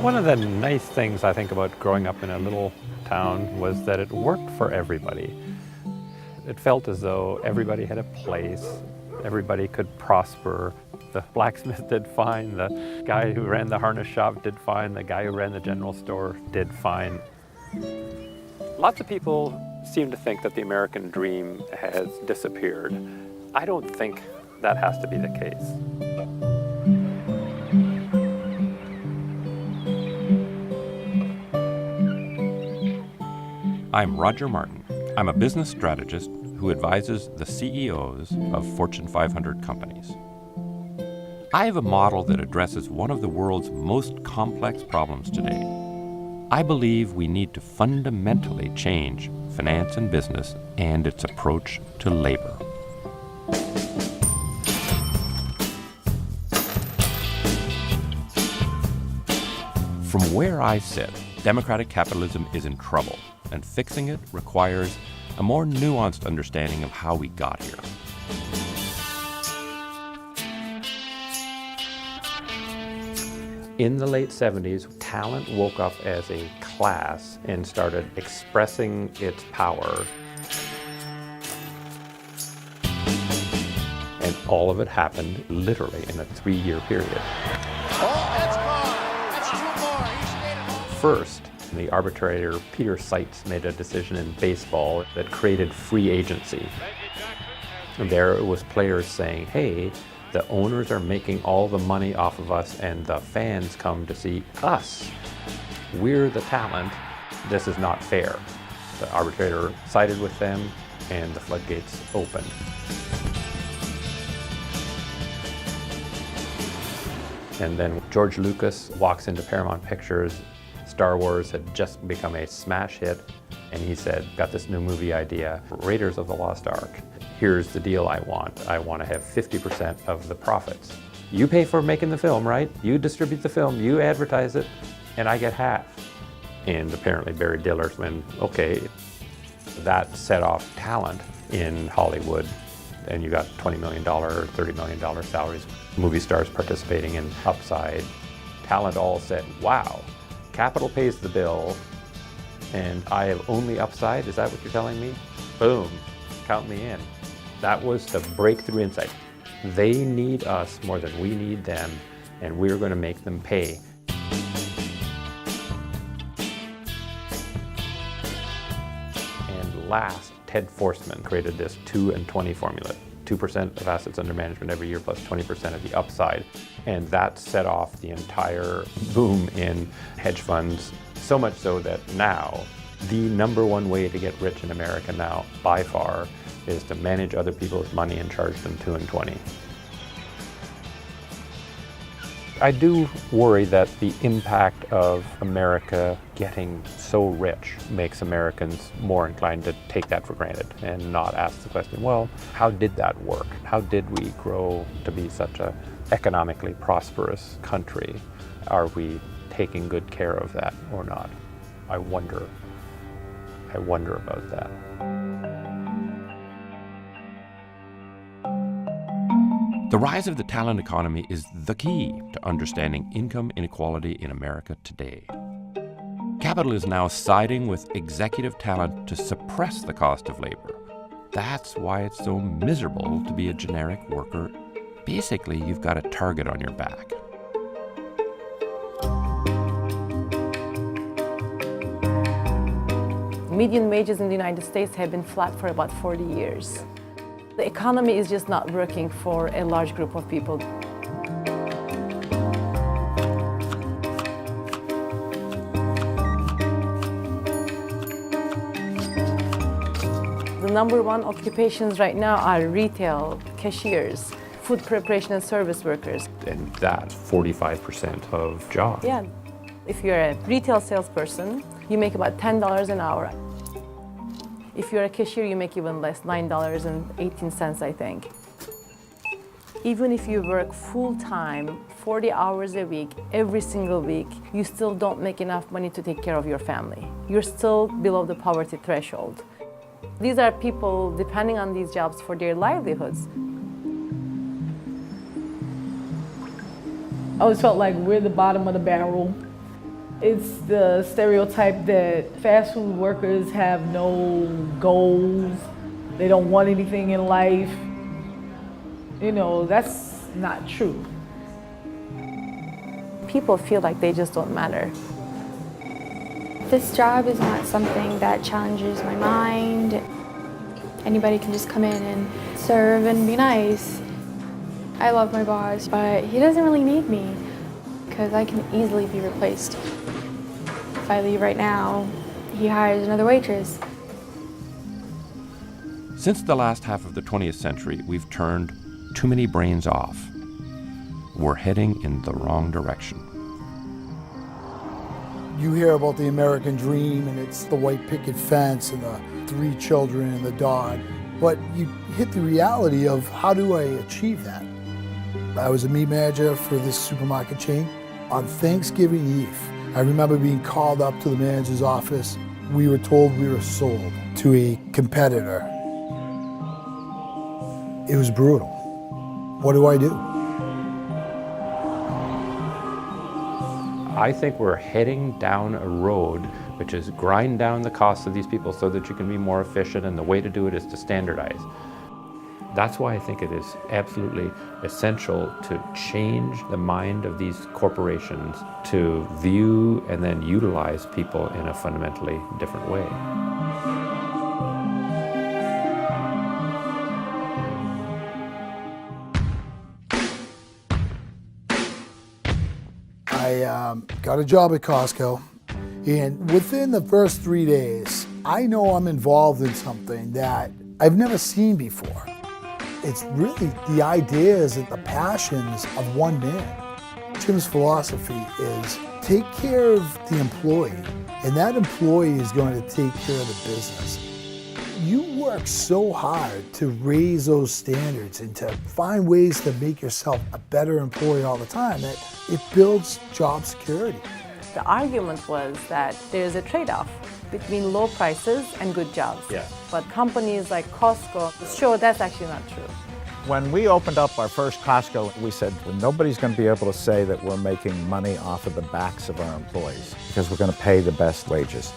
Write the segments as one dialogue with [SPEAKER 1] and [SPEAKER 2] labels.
[SPEAKER 1] One of the nice things I think about growing up in a little town was that it worked for everybody. It felt as though everybody had a place, everybody could prosper. The blacksmith did fine, the guy who ran the harness shop did fine, the guy who ran the general store did fine. Lots of people seem to think that the American dream has disappeared. I don't think that has to be the case.
[SPEAKER 2] I'm Roger Martin. I'm a business strategist who advises the CEOs of Fortune 500 companies. I have a model that addresses one of the world's most complex problems today. I believe we need to fundamentally change finance and business and its approach to labor. From where I sit, democratic capitalism is in trouble, and fixing it requires a more nuanced understanding of how we got here.
[SPEAKER 1] In the late 70s, talent woke up as a class and started expressing its power. And all of it happened literally in a 3-year period.
[SPEAKER 3] Oh, that's gone. That's 2 more. He's made it all.
[SPEAKER 1] First, the arbitrator Peter Seitz made a decision in baseball that created free agency. And there it was players saying, hey, the owners are making all the money off of us and the fans come to see us. We're the talent. This is not fair. The arbitrator sided with them and the floodgates opened. And then George Lucas walks into Paramount Pictures. Star Wars had just become a smash hit, and he said, got this new movie idea, Raiders of the Lost Ark. Here's the deal I want. I want to have 50% of the profits. You pay for making the film, right? You distribute the film, you advertise it, and I get half. And apparently Barry Diller went, okay. That set off talent in Hollywood, and you got $20 million, $30 million salaries. Movie stars participating in Upside. Talent all said, wow, capital pays the bill, and I have only upside? Is that what you're telling me? Boom, count me in. That was the breakthrough insight. They need us more than we need them, and we're going to make them pay. And last, Ted Forstmann created this 2 and 20 formula. 2% of assets under management every year plus 20% of the upside. And that set off the entire boom in hedge funds, so much so that now the #1 way to get rich in America now, by far, is to manage other people's money and charge them 2 and 20. I do worry that the impact of America getting so rich makes Americans more inclined to take that for granted and not ask the question, well, how did that work? How did we grow to be such an economically prosperous country? Are we taking good care of that or not? I wonder about that.
[SPEAKER 2] The rise of the talent economy is the key to understanding income inequality in America today. Capital is now siding with executive talent to suppress the cost of labor. That's why it's so miserable to be a generic worker. Basically, you've got a target on your back.
[SPEAKER 4] Median wages in the United States have been flat for about 40 years. The economy is just not working for a large group of people. The #1 occupations right now are retail, cashiers, food preparation and service workers.
[SPEAKER 1] And that's 45% of jobs.
[SPEAKER 4] Yeah. If you're a retail salesperson, you make about $10 an hour. If you're a cashier, you make even less, $9.18, I think. Even if you work full-time, 40 hours a week, every single week, you still don't make enough money to take care of your family. You're still below the poverty threshold. These are people depending on these jobs for their livelihoods.
[SPEAKER 5] I always felt like we're the bottom of the barrel. It's the stereotype that fast food workers have no goals, they don't want anything in life. You know, that's not true.
[SPEAKER 4] People feel like they just don't matter.
[SPEAKER 6] This job is not something that challenges my mind. Anybody can just come in and serve and be nice. I love my boss, but he doesn't really need me because I can easily be replaced. If I leave right now, he hires another waitress.
[SPEAKER 2] Since the last half of the 20th century, we've turned too many brains off. We're heading in the wrong direction.
[SPEAKER 7] You hear about the American dream and it's the white picket fence and the 3 children and the dog, but you hit the reality of how do I achieve that? I was a meat manager for this supermarket chain. On Thanksgiving Eve, I remember being called up to the manager's office. We were told we were sold to a competitor. It was brutal. What do I do?
[SPEAKER 1] I think we're heading down a road which is grind down the costs of these people so that you can be more efficient, and the way to do it is to standardize. That's why I think it is absolutely essential to change the mind of these corporations to view and then utilize people in a fundamentally different way.
[SPEAKER 7] I got a job at Costco, and within the first 3 days, I know I'm involved in something that I've never seen before. It's really the ideas and the passions of one man. Jim's philosophy is take care of the employee, and that employee is going to take care of the business. You work so hard to raise those standards and to find ways to make yourself a better employee all the time that it builds job security.
[SPEAKER 4] The argument was that there's a trade-off between low prices and good jobs.
[SPEAKER 1] Yeah.
[SPEAKER 4] But companies like Costco show that's actually not true.
[SPEAKER 3] When we opened up our first Costco, we said, well, nobody's going to be able to say that we're making money off of the backs of our employees because we're going to pay the best wages.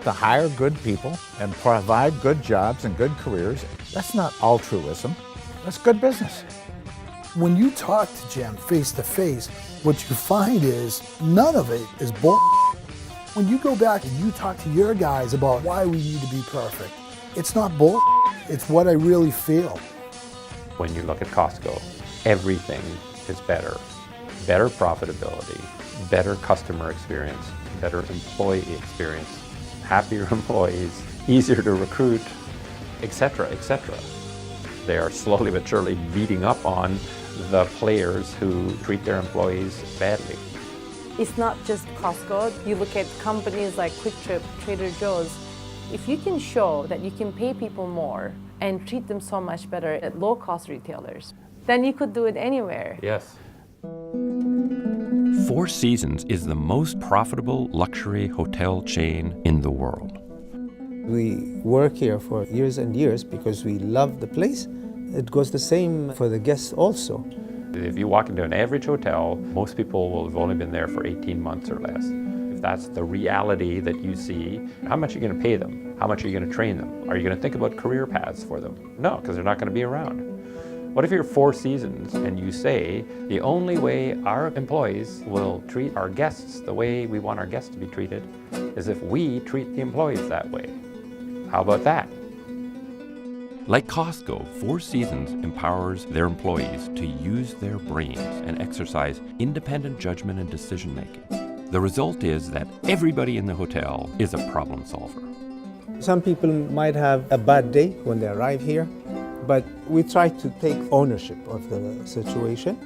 [SPEAKER 3] To hire good people and provide good jobs and good careers, that's not altruism, that's good business.
[SPEAKER 7] When you talk to Jim face to face, what you find is none of it is bull. When you go back and you talk to your guys about why we need to be perfect, it's not bull, it's what I really feel.
[SPEAKER 1] When you look at Costco, everything is better. Better profitability, better customer experience, better employee experience, happier employees, easier to recruit, etc., etc. They are slowly but surely beating up on the players who treat their employees badly.
[SPEAKER 4] It's not just Costco. You look at companies like Quick Trip, Trader Joe's. If you can show that you can pay people more and treat them so much better at low-cost retailers, then you could do it anywhere.
[SPEAKER 1] Yes.
[SPEAKER 2] Four Seasons is the most profitable luxury hotel chain in the world.
[SPEAKER 8] We work here for years and years because we love the place. It goes the same for the guests also.
[SPEAKER 1] If you walk into an average hotel, most people will have only been there for 18 months or less. If that's the reality that you see, how much are you going to pay them? How much are you going to train them? Are you going to think about career paths for them? No, because they're not going to be around. What if you're Four Seasons and you say, the only way our employees will treat our guests the way we want our guests to be treated is if we treat the employees that way? How about that?
[SPEAKER 2] Like Costco, Four Seasons empowers their employees to use their brains and exercise independent judgment and decision making. The result is that everybody in the hotel is a problem solver.
[SPEAKER 8] Some people might have a bad day when they arrive here, but we try to take ownership of the situation.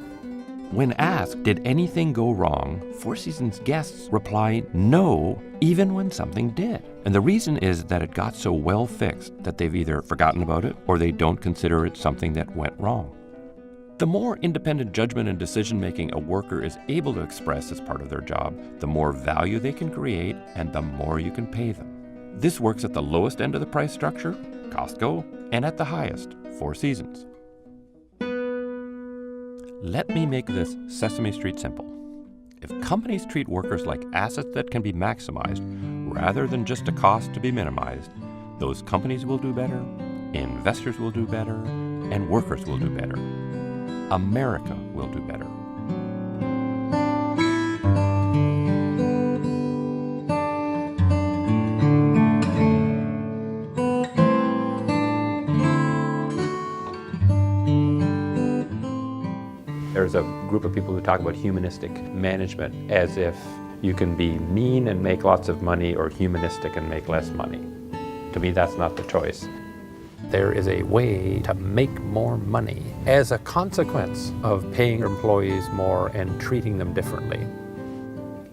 [SPEAKER 2] When asked, did anything go wrong, Four Seasons guests reply no, even when something did. And the reason is that it got so well fixed that they've either forgotten about it or they don't consider it something that went wrong. The more independent judgment and decision-making a worker is able to express as part of their job, the more value they can create and the more you can pay them. This works at the lowest end of the price structure, Costco, and at the highest, Four Seasons. Let me make this Sesame Street simple. If companies treat workers like assets that can be maximized rather than just a cost to be minimized, those companies will do better, investors will do better, and workers will do better. America will do better.
[SPEAKER 1] There's a group of people who talk about humanistic management as if you can be mean and make lots of money or humanistic and make less money. To me, that's not the choice. There is a way to make more money as a consequence of paying your employees more and treating them differently.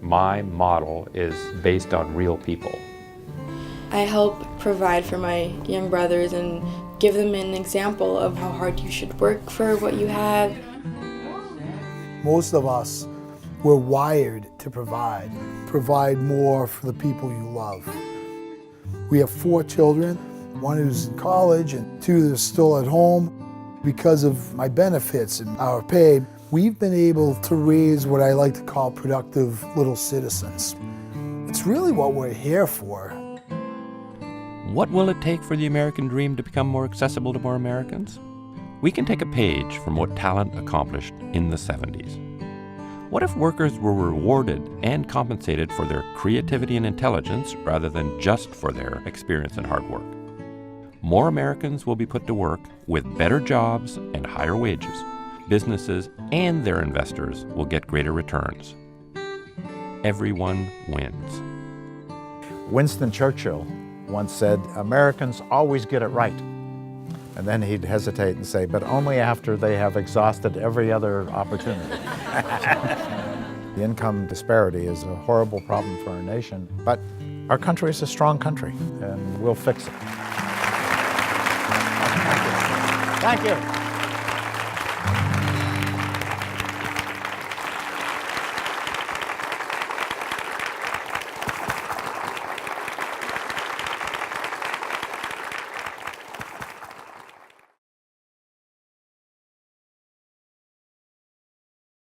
[SPEAKER 1] My model is based on real people.
[SPEAKER 9] I help provide for my young brothers and give them an example of how hard you should work for what you have.
[SPEAKER 7] Most of us, we're wired to provide more for the people you love. We have 4 children, 1 who's in college and 2 that are still at home. Because of my benefits and our pay, we've been able to raise what I like to call productive little citizens. It's really what we're here for.
[SPEAKER 2] What will it take for the American dream to become more accessible to more Americans? We can take a page from what talent accomplished in the 70s. What if workers were rewarded and compensated for their creativity and intelligence rather than just for their experience and hard work? More Americans will be put to work with better jobs and higher wages. Businesses and their investors will get greater returns. Everyone wins.
[SPEAKER 3] Winston Churchill once said, "Americans always get it right." And then he'd hesitate and say, "But only after they have exhausted every other opportunity." The income disparity is a horrible problem for our nation, but our country is a strong country, and we'll fix it. Thank you.